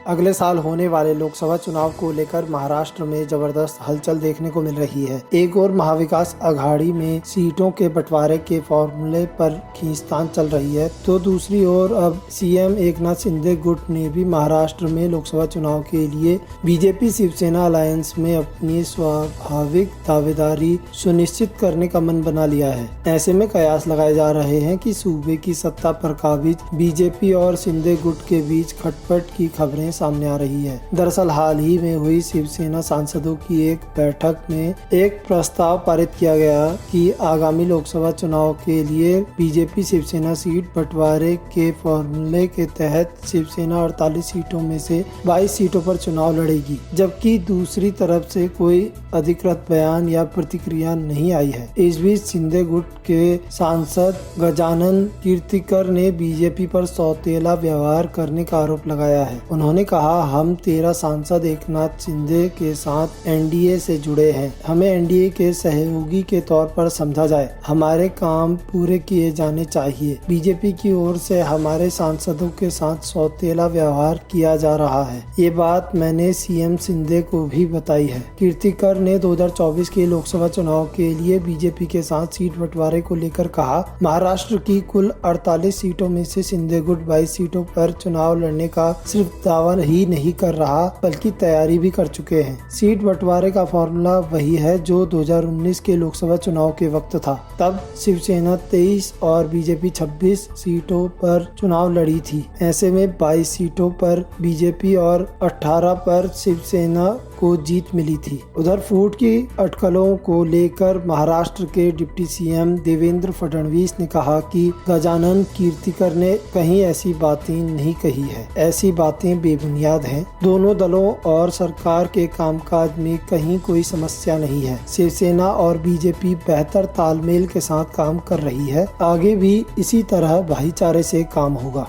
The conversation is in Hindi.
अगले साल होने वाले लोकसभा चुनाव को लेकर महाराष्ट्र में जबरदस्त हलचल देखने को मिल रही है। एक और महाविकास आघाड़ी में सीटों के बंटवारे के फॉर्मूले पर खींचतान चल रही है, तो दूसरी ओर अब सीएम एकनाथ शिंदे गुट ने भी महाराष्ट्र में लोकसभा चुनाव के लिए बीजेपी शिवसेना अलायंस में अपनी स्वाभाविक दावेदारी सुनिश्चित करने का मन बना लिया है। ऐसे में कयास लगाए जा रहे हैं कि सूबे की सत्ता पर काबिज बीजेपी और शिंदे गुट के बीच खटपट की खबरें सामने आ रही है। दरअसल हाल ही में हुई शिवसेना सांसदों की एक बैठक में एक प्रस्ताव पारित किया गया कि आगामी लोकसभा चुनाव के लिए बीजेपी शिवसेना सीट बंटवारे के फॉर्मूले के तहत शिवसेना 48 सीटों में से 22 सीटों पर चुनाव लड़ेगी, जबकि दूसरी तरफ से कोई अधिकृत बयान या प्रतिक्रिया नहीं आई है। इस बीच शिंदे गुट के सांसद गजानन कीर्तिकर ने बीजेपी पर सौतेला व्यवहार करने का आरोप लगाया है। उन्होंने कहा, हम 13 सांसद एकनाथ शिंदे के साथ एनडीए से जुड़े हैं। हमें एनडीए के सहयोगी के तौर पर समझा जाए। हमारे काम पूरे किए जाने चाहिए। बीजेपी की ओर से हमारे सांसदों के साथ सौतेला व्यवहार किया जा रहा है। ये बात मैंने सीएम शिंदे को भी बताई है। कीर्तिकर ने 2024 के लोकसभा चुनाव के लिए बीजेपी के साथ सीट बंटवारे को लेकर कहा, महाराष्ट्र की कुल 48 सीटों में से शिंदे गुट 22 सीटों पर चुनाव लड़ने का सिर्फ दावा ही नहीं कर रहा, बल्कि तैयारी भी कर चुके हैं। सीट बंटवारे का फॉर्मूला वही है जो 2019 के लोकसभा चुनाव के वक्त था। तब शिवसेना 23 और बीजेपी 26 सीटों पर चुनाव लड़ी थी। ऐसे में 22 सीटों पर बीजेपी और 18 पर शिवसेना को जीत मिली थी। उधर फूट की अटकलों को लेकर महाराष्ट्र के डिप्टी सीएम देवेंद्र फडणवीस ने कहा कि गजानन कीर्तिकर ने कहीं ऐसी बातें नहीं कही है। ऐसी बातें बेबुनियाद हैं। दोनों दलों और सरकार के कामकाज में कहीं कोई समस्या नहीं है। शिवसेना और बीजेपी बेहतर तालमेल के साथ काम कर रही है। आगे भी इसी तरह भाईचारे से काम होगा।